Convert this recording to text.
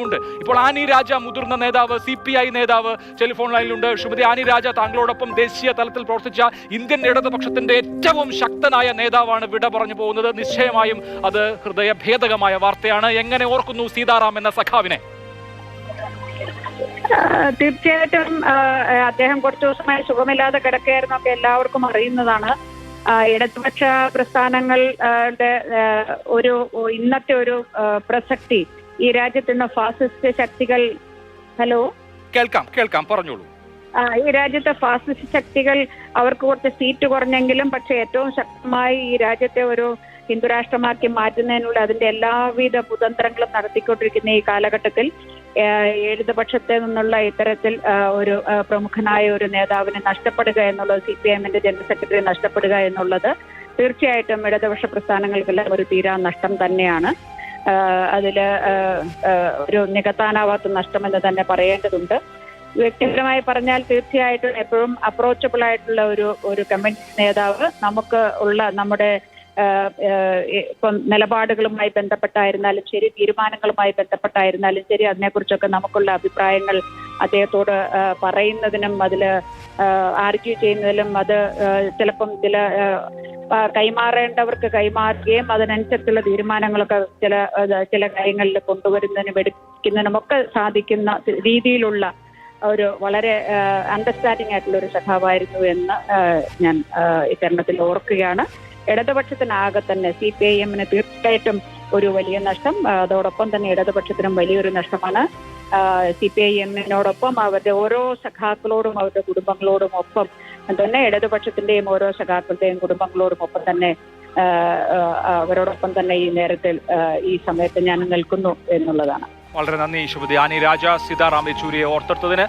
ഉണ്ട്. ഇപ്പോൾ ആനി രാജ മുതിർന്ന നേതാവ്, CPI നേതാവ് ടെലിഫോൺ ലൈനിലുണ്ട്. ശ്രീമതി ആനി രാജ, താങ്കളോടൊപ്പം ദേശീയ തലത്തിൽ പ്രവർത്തിച്ച ഇന്ത്യൻ ഇടതുപക്ഷത്തിന്റെ ഏറ്റവും ശക്തനായ നേതാവാണ് വിട പറഞ്ഞു പോകുന്നത്. നിശ്ചയമായും അത് ഹൃദയഭേദകമായ വാർത്തയാണ്. എങ്ങനെ ഓർക്കുന്നു സീതാറാം എന്ന സഖാവിനെ? തീർച്ചയായിട്ടും അദ്ദേഹം കുറച്ചു ദിവസമായി സുഖമില്ലാതെ കിടക്കുകയായിരുന്നൊക്കെ എല്ലാവർക്കും അറിയുന്നതാണ്. ഇടതുപക്ഷ പ്രസ്ഥാനങ്ങളുടെ ഇന്നത്തെ ഒരു പ്രസക്തി ഈ രാജ്യത്തുള്ള ഫാസിസ്റ്റ് ശക്തികൾ കേൾക്കാം പറഞ്ഞോളൂ. ഈ രാജ്യത്തെ ഫാസിസ്റ്റ് ശക്തികൾ അവർക്ക് കുറച്ച് സീറ്റ് കുറഞ്ഞെങ്കിലും പക്ഷെ ഏറ്റവും ശക്തമായി ഈ രാജ്യത്തെ ഒരു ഹിന്ദുരാഷ്ട്രമാക്കി മാറ്റുന്നതിനുള്ള അതിന്റെ എല്ലാവിധ കുതന്ത്രങ്ങളും നടത്തിക്കൊണ്ടിരിക്കുന്ന ഈ കാലഘട്ടത്തിൽ ഇടതുപക്ഷത്തെ നിന്നുള്ള ഇത്തരത്തിൽ ഒരു പ്രമുഖനായ ഒരു നേതാവിനെ നഷ്ടപ്പെടുക എന്നുള്ളത്, CPIഎമ്മിന്റെ ജനറൽ സെക്രട്ടറി നഷ്ടപ്പെടുക എന്നുള്ളത് തീർച്ചയായിട്ടും ഇടതുപക്ഷ പ്രസ്ഥാനങ്ങൾക്കെല്ലാം ഒരു തീരാ നഷ്ടം തന്നെയാണ്. അതില് ഒരു നികത്താനാവാത്ത നഷ്ടമെന്ന് തന്നെ പറയേണ്ടതുണ്ട്. വ്യക്തിപരമായി പറഞ്ഞാൽ തീർച്ചയായിട്ടും എപ്പോഴും അപ്രോച്ചബിൾ ആയിട്ടുള്ള ഒരു കമ്മ്യൂണിസ്റ്റ് നേതാവ് നമുക്ക് ഉള്ള നമ്മുടെ ഇപ്പം നിലപാടുകളുമായി ബന്ധപ്പെട്ടായിരുന്നാലും ശരി, തീരുമാനങ്ങളുമായി ബന്ധപ്പെട്ടായിരുന്നാലും ശരി, അതിനെക്കുറിച്ചൊക്കെ നമുക്കുള്ള അഭിപ്രായങ്ങൾ അദ്ദേഹത്തോട് പറയുന്നതിനും അതിൽ ആർഗ്യൂ ചെയ്യുന്നതിലും അത് ചിലപ്പം കൈമാറേണ്ടവർക്ക് കൈമാറുകയും അതിനനുസരിച്ചുള്ള തീരുമാനങ്ങളൊക്കെ ചില കാര്യങ്ങളിൽ കൊണ്ടുവരുന്നതിനും എടുക്കുന്നതിനുമൊക്കെ സാധിക്കുന്ന രീതിയിലുള്ള ഒരു വളരെ അണ്ടർസ്റ്റാൻഡിംഗ് ആയിട്ടുള്ള ഒരു സഖാവായിരുന്നു എന്ന് ഞാൻ ഇത്തരണത്തിൽ ഓർക്കുകയാണ്. ഇടതുപക്ഷത്തിനാകെ തന്നെ CPIഎമ്മിന് തീർച്ചയായിട്ടും ഒരു വലിയ നഷ്ടം, അതോടൊപ്പം തന്നെ ഇടതുപക്ഷത്തിനും വലിയൊരു നഷ്ടമാണ്. CPIഎമ്മിനോടൊപ്പം അവരുടെ ഓരോ സഖാക്കളോടും അവരുടെ കുടുംബങ്ങളോടും ഒപ്പം തന്നെ ഇടതുപക്ഷത്തിന്റെയും ഓരോ സഖാക്കളുടെയും കുടുംബങ്ങളോടും ഒപ്പം തന്നെ അവരോടൊപ്പം തന്നെ ഈ നേരത്തിൽ ഈ സമയത്ത് ഞാൻ നിൽക്കുന്നു എന്നുള്ളതാണ്. വളരെ നന്ദി ശ്രീമതി ആനി രാജ, സീതാറാം യെച്ചൂരിയെ ഓർത്തെടുത്തതിന്.